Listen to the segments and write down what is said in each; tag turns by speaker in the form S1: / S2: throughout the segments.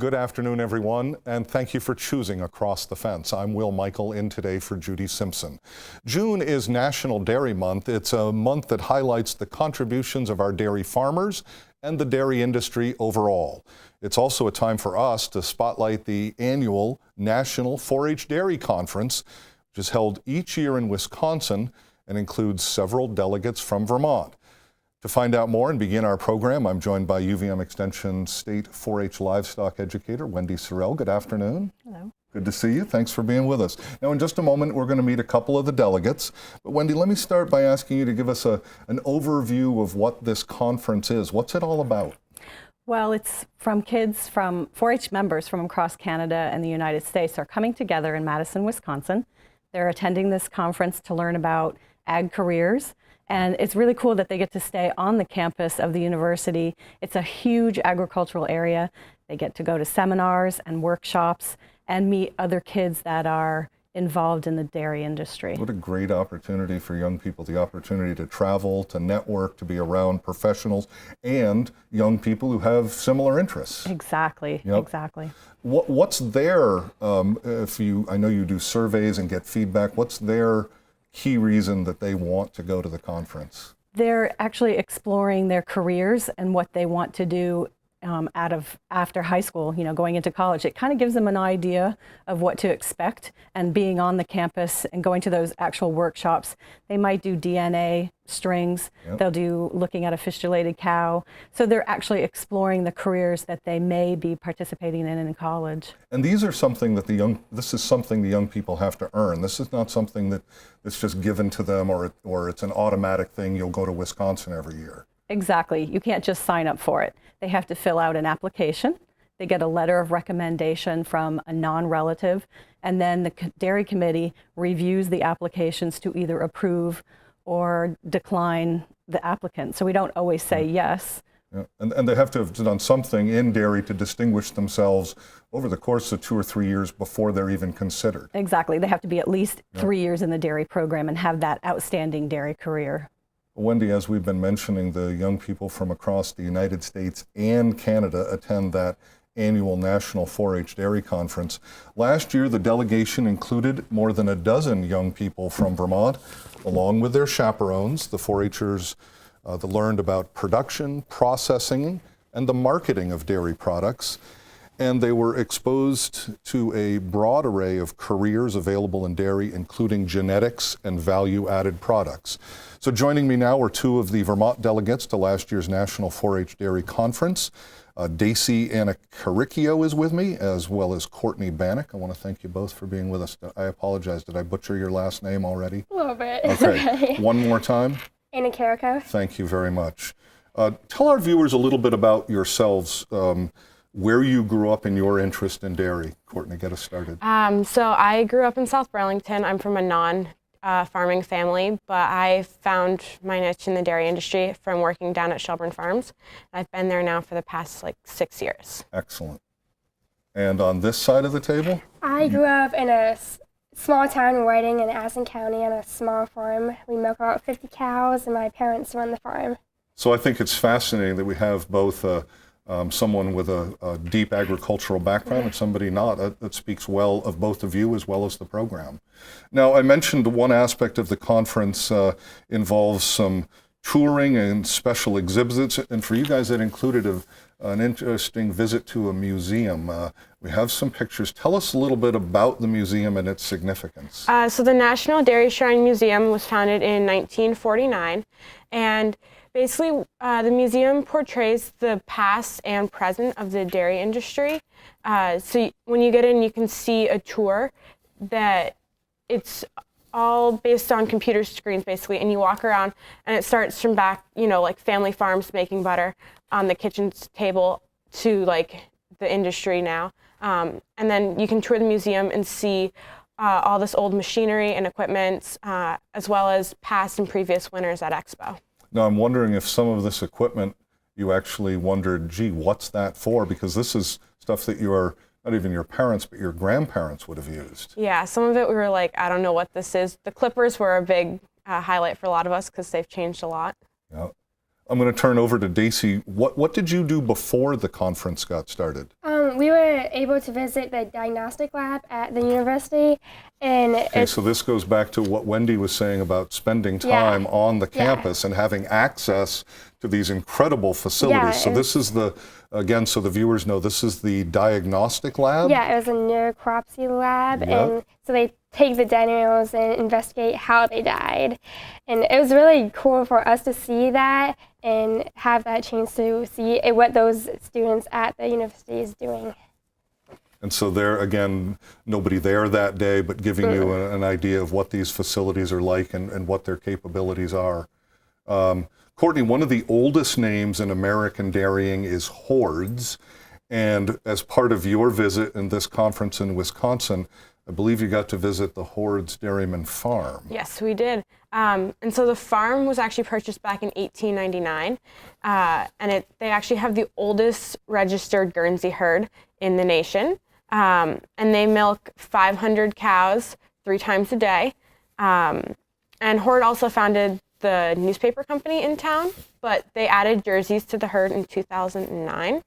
S1: Good afternoon, everyone, and thank you for choosing Across the Fence. I'm Will Michael, in today for Judy Simpson. June is National Dairy Month. It's a month that highlights the contributions of our dairy farmers and the dairy industry overall. It's also a time for us to spotlight the annual National 4-H Dairy Conference, which is held each year in Wisconsin and includes several delegates from Vermont. To find out more and begin our program, I'm joined by UVM Extension State 4-H Livestock Educator Wendy Sorrell. Good afternoon.
S2: Hello.
S1: Good to see you. Thanks for being with us. Now, in just a moment, we're going to meet a couple of the delegates. But Wendy, let me start by asking you to give us an overview of what this conference is. What's it all about?
S2: Well, it's from kids from 4-H members from across Canada and the United States are coming together in Madison, Wisconsin. They're attending this conference to learn about ag careers. And it's really cool that they get to stay on the campus of the university. It's a huge agricultural area. They get to go to seminars and workshops and meet other kids that are involved in the dairy industry.
S1: What a great opportunity for young people, the opportunity to travel, to network, to be around professionals and young people who have similar interests.
S2: Exactly,
S1: Yep.
S2: exactly.
S1: What's their, I know you do surveys and get feedback, what's their key reason that they want to go to the conference?
S2: They're actually exploring their careers and what they want to do after high school, going into college. It kind of gives them an idea of what to expect, and being on the campus and going to those actual workshops. They might do DNA strings. Yep. They'll do looking at a fistulated cow. So they're actually exploring the careers that they may be participating in college.
S1: And these are something that this is something the young people have to earn. This is not something that's just given to them or it's an automatic thing. You'll go to Wisconsin every year.
S2: Exactly. You can't just sign up for it. They have to fill out an application. They get a letter of recommendation from a non-relative, and then the dairy committee reviews the applications to either approve or decline the applicant. So we don't always say yes.
S1: Yeah. And they have to have done something in dairy to distinguish themselves over the course of 2 or 3 years before they're even considered.
S2: Exactly. They have to be at least 3 years in the dairy program and have that outstanding dairy career.
S1: Wendy, as we've been mentioning, the young people from across the United States and Canada attend that annual National 4-H Dairy Conference. Last year, the delegation included more than a dozen young people from Vermont, along with their chaperones, the 4-Hers that learned about production, processing, and the marketing of dairy products. And they were exposed to a broad array of careers available in dairy, including genetics and value-added products. So joining me now are two of the Vermont delegates to last year's National 4-H Dairy Conference. Daisy Anacaricchio is with me, as well as Courtney Bannock. I want to thank you both for being with us. I apologize, did I butcher your last name already?
S3: A little bit.
S1: Okay, one more time.
S3: Anacaricchio.
S1: Thank you very much. Tell our viewers a little bit about yourselves, where you grew up and your interest in dairy. Courtney, get us started.
S3: So I grew up in South Burlington. I'm from a non-farming family, but I found my niche in the dairy industry from working down at Shelburne Farms. I've been there now for the past 6 years.
S1: Excellent. And on this side of the table?
S4: I grew up in a small town in Whiting in Addison County on a small farm. We milk about 50 cows, and my parents run the farm.
S1: So I think it's fascinating that we have both someone with a deep agricultural background and somebody not. That speaks well of both of you as well as the program. Now, I mentioned one aspect of the conference involves some touring and special exhibits, and for you guys that included an interesting visit to a museum. We have some pictures. Tell us a little bit about the museum and its significance.
S3: So the National Dairy Shrine Museum was founded in 1949, and basically, the museum portrays the past and present of the dairy industry. So when you get in, you can see a tour that it's all based on computer screens, basically, and you walk around, and it starts from back, like family farms making butter on the kitchen table to the industry now. And then you can tour the museum and see all this old machinery and equipment, as well as past and previous winners at Expo.
S1: Now, I'm wondering if some of this equipment you actually wondered, gee, what's that for? Because this is stuff that not even your parents, but your grandparents would have used.
S3: Yeah, some of it we were like, I don't know what this is. The clippers were a big highlight for a lot of us because they've changed a lot.
S1: Yeah. I'm going to turn over to Daisy. What did you do before the conference got started?
S4: We were able to visit the Diagnostic Lab at the university, and
S1: Okay, so this goes back to what Wendy was saying about spending time on the campus and having access to these incredible facilities. So this is again, so the viewers know, this is the Diagnostic Lab?
S4: Yeah, it was a necropsy lab, and so they take the dead animals and investigate how they died. And it was really cool for us to see that and have that chance to see what those students at the university is doing.
S1: And so there, again, nobody there that day, but giving you an idea of what these facilities are like and what their capabilities are. Courtney, one of the oldest names in American dairying is Hoards. And as part of your visit in this conference in Wisconsin, I believe you got to visit the Hoards Dairyman Farm.
S3: Yes, we did. And so the farm was actually purchased back in 1899, and they actually have the oldest registered Guernsey herd in the nation, and they milk 500 cows 3 times a day. And Hoard also founded the newspaper company in town, but they added jerseys to the herd in 2009.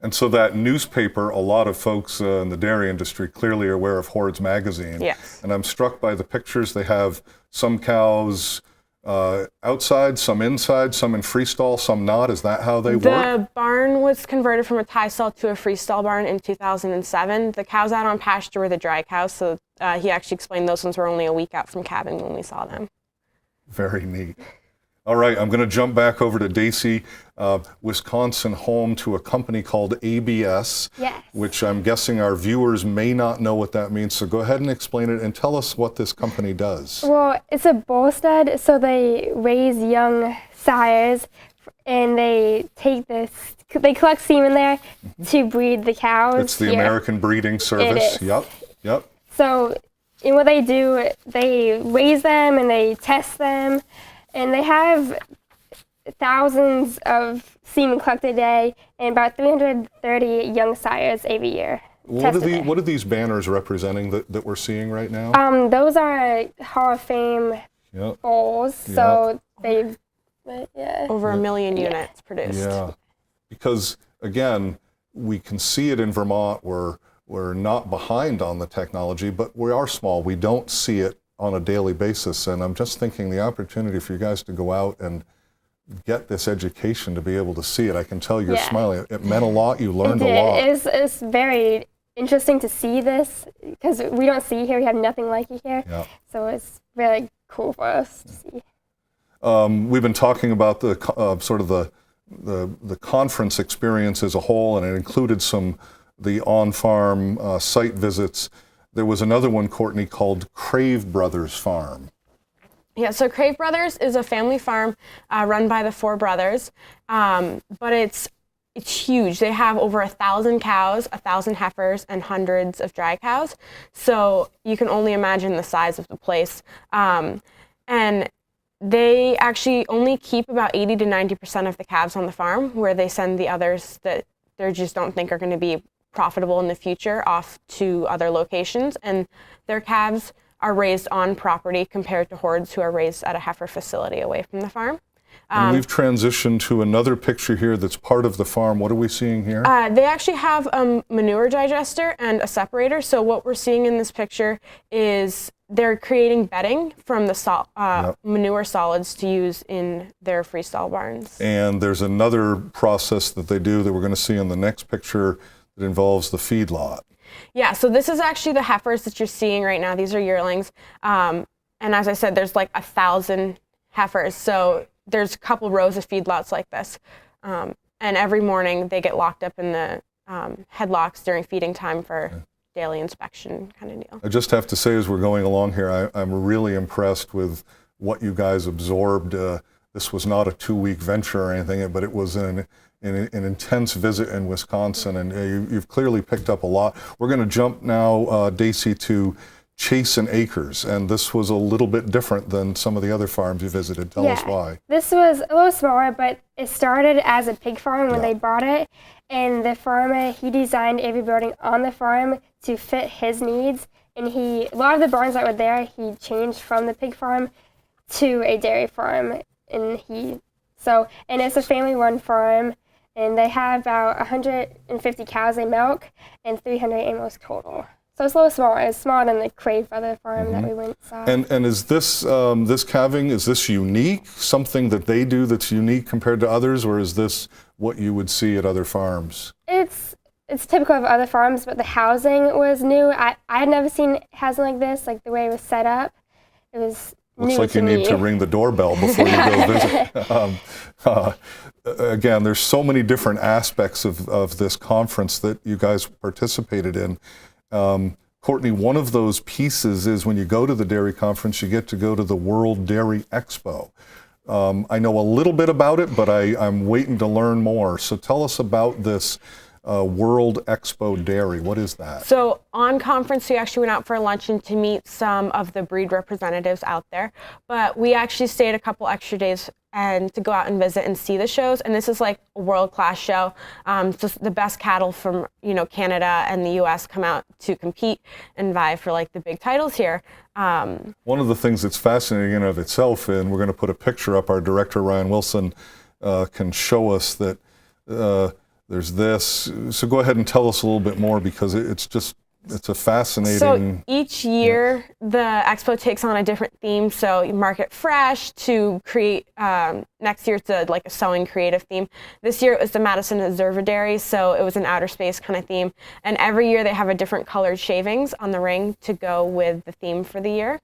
S1: And so that newspaper, a lot of folks in the dairy industry clearly are aware of Hoards magazine.
S3: Yes.
S1: And I'm struck by the pictures. They have some cows outside, some inside, some in freestall, some not. Is that how they work?
S3: The barn was converted from a tie stall to a freestall barn in 2007. The cows out on pasture were the dry cows, so he actually explained those ones were only a week out from calving when we saw them.
S1: Very neat. All right, I'm going to jump back over to Daisy. Wisconsin, home to a company called ABS, which I'm guessing our viewers may not know what that means. So go ahead and explain it and tell us what this company does.
S4: Well, it's a bull stud, so they raise young sires, and they they collect semen there to breed the cows.
S1: It's the American Breeding Service.
S4: It is.
S1: Yep.
S4: So, and what they do, they raise them and they test them, and they have thousands of semen collected a day and about 330 young sires every year.
S1: What are these banners representing that we're seeing right now?
S4: Those are Hall of Fame bulls, so they've
S3: over 1 million units produced.
S1: Yeah, because again, we can see it in Vermont. We're not behind on the technology, but we are small. We don't see it on a daily basis, and I'm just thinking the opportunity for you guys to go out and get this education to be able to see it. I can tell you're smiling. It meant a lot. You learned a lot.
S4: It's very interesting to see this because we don't see here. We have nothing like it here.
S1: Yeah.
S4: So it's really cool for us to see.
S1: We've been talking about the sort of the conference experience as a whole, and it included the on-farm site visits. There was another one, Courtney, called Craven Brothers Farm.
S3: Yeah, so Craven Brothers is a family farm run by the 4 brothers, but it's huge. They have over 1,000 cows, 1,000 heifers, and hundreds of dry cows. So you can only imagine the size of the place. And they actually only keep about 80 to 90% of the calves on the farm, where they send the others that they just don't think are going to be profitable in the future off to other locations. And their calves are raised on property compared to Hoards, who are raised at a heifer facility away from the farm.
S1: And we've transitioned to another picture here that's part of the farm. What are we seeing here?
S3: They actually have a manure digester and a separator. So what we're seeing in this picture is they're creating bedding from the manure solids to use in their freestall barns.
S1: And there's another process that they do that we're going to see in the next picture that involves the feedlot.
S3: Yeah, so this is actually the heifers that you're seeing right now. These are yearlings. And as I said, there's like 1,000 heifers. So there's a couple rows of feedlots like this. And every morning they get locked up in the headlocks during feeding time for daily inspection kind of deal.
S1: I just have to say, as we're going along here, I'm really impressed with what you guys absorbed. This was not a 2-week venture or anything, but it was an intense visit in Wisconsin, and you've clearly picked up a lot. We're going to jump now, Daisy, to Chasin Acres, and this was a little bit different than some of the other farms you visited. Tell us why.
S4: This was a little smaller, but it started as a pig farm when they bought it, and the farmer, he designed every building on the farm to fit his needs, and a lot of the barns that were there, he changed from the pig farm to a dairy farm. and and it's a family-run farm, and they have about 150 cows they milk and 300 animals total. So it's a little smaller. It's smaller than the Craven other farm that we went and saw.
S1: And is this this calving, is this unique? Something that they do that's unique compared to others, or is this what you would see at other farms?
S4: It's typical of other farms, but the housing was new. I had never seen housing like this, like the way it was set up. It was
S1: Looks
S4: new
S1: like
S4: to
S1: you
S4: me.
S1: need to ring the doorbell before you go visit. Again, there's so many different aspects of this conference that you guys participated in. Courtney, one of those pieces is when you go to the dairy conference, you get to go to the World Dairy Expo. I know a little bit about it, but I'm waiting to learn more. So tell us about this World Expo Dairy. What is that?
S3: So on conference, we actually went out for a luncheon to meet some of the breed representatives out there, but we actually stayed a couple extra days and to go out and visit and see the shows. And this is like a world-class show. Just the best cattle from Canada and the U.S. come out to compete and vie for like the big titles here.
S1: One of the things that's fascinating in and of itself, and we're going to put a picture up, our director Ryan Wilson can show us that there's this. So go ahead and tell us a little bit more, because it's a fascinating.
S3: So each year the expo takes on a different theme. So you market fresh to create, next year it's like a sewing creative theme. This year it was the Madison Observatory, so it was an outer space kind of theme. And every year they have a different colored shavings on the ring to go with the theme for the year.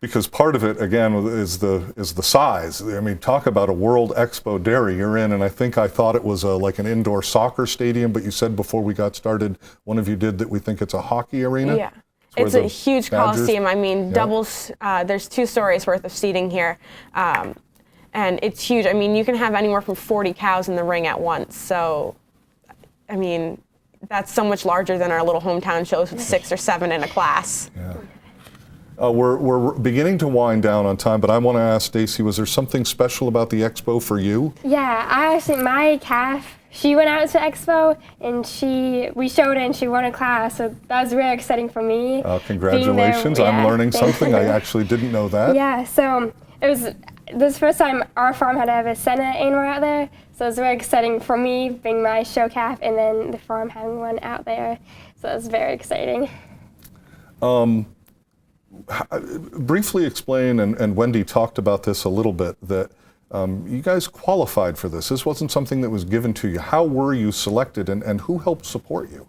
S3: Because part of it, again, is the size. I mean, talk about a World Expo Dairy you're in, and I thought it was like an indoor soccer stadium, but you said before we got started, one of you did that we think it's a hockey arena? Yeah. It's a huge coliseum. I mean, doubles, there's 2 stories worth of seating here, and it's huge. I mean, you can have anywhere from 40 cows in the ring at once, so, I mean, that's so much larger than our little hometown shows with 6 or 7 in a class.
S1: Yeah. We're beginning to wind down on time, but I want to ask Stacy, was there something special about the expo for you?
S4: Yeah, my calf, she went out to Expo and we showed it and she won a class, so that was really exciting for me.
S1: Congratulations, I'm learning something. I actually didn't know that.
S4: Yeah, so this was the first time our farm had ever sent an animal out there, so it was very exciting for me being my show calf and then the farm having one out there, so it was very exciting.
S1: Briefly explain, and Wendy talked about this a little bit, that you guys qualified for this. This wasn't something that was given to you. How were you selected, and who helped support you?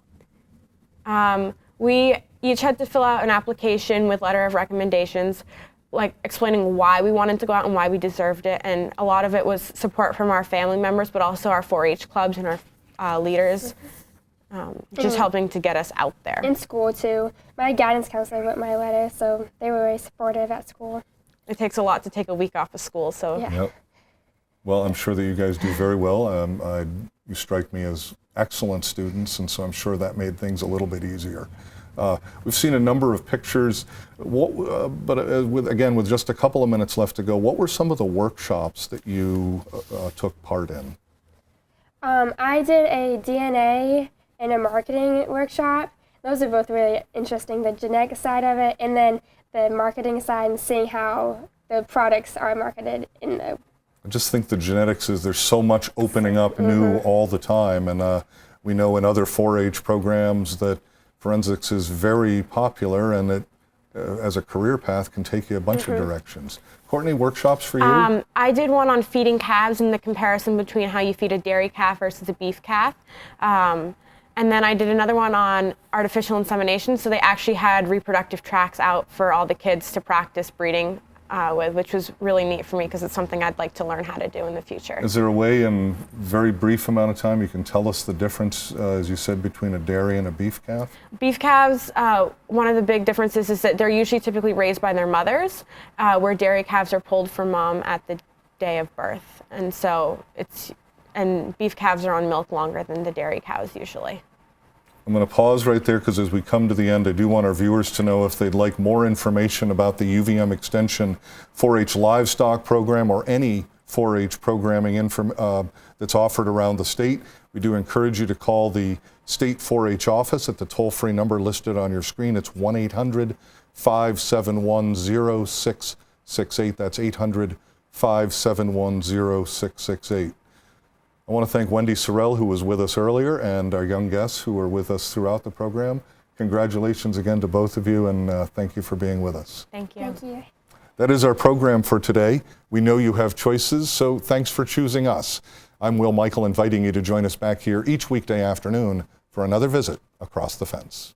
S3: We each had to fill out an application with letter of recommendations, like explaining why we wanted to go out and why we deserved it. And a lot of it was support from our family members, but also our 4-H clubs and our leaders. Just helping to get us out there.
S4: In school too. My guidance counselor wrote my letter, so they were very supportive at school.
S3: It takes a lot to take a week off of school, so.
S4: Yeah.
S1: Yep. Well, I'm sure that you guys do very well. You strike me as excellent students, and so I'm sure that made things a little bit easier. We've seen a number of pictures, with just a couple of minutes left to go, what were some of the workshops that you took part in?
S4: I did a DNA and a marketing workshop. Those are both really interesting, the genetic side of it and then the marketing side and seeing how the products are marketed in the...
S1: I just think the genetics there's so much opening up new all the time, and we know in other 4-H programs that forensics is very popular, and it, as a career path, can take you a bunch of directions. Courtney, workshops for you?
S3: I did one on feeding calves and the comparison between how you feed a dairy calf versus a beef calf. And then I did another one on artificial insemination. So they actually had reproductive tracks out for all the kids to practice breeding with, which was really neat for me because it's something I'd like to learn how to do in the future.
S1: Is there a way in very brief amount of time you can tell us the difference, as you said, between a dairy and a beef calf?
S3: Beef calves, one of the big differences is that they're usually typically raised by their mothers, where dairy calves are pulled from mom at the day of birth. And so and beef calves are on milk longer than the dairy cows usually.
S1: I'm going to pause right there because as we come to the end, I do want our viewers to know if they'd like more information about the UVM Extension 4-H livestock program or any 4-H programming that's offered around the state. We do encourage you to call the state 4-H office at the toll-free number listed on your screen. It's 1-800-571-06 800-571-0668. That's 800-571-0668. I want to thank Wendy Sorrell, who was with us earlier, and our young guests who were with us throughout the program. Congratulations again to both of you, and thank you for being with us.
S3: Thank you.
S4: Thank you.
S1: That is our program for today. We know you have choices, so thanks for choosing us. I'm Will Michael, inviting you to join us back here each weekday afternoon for another visit Across the Fence.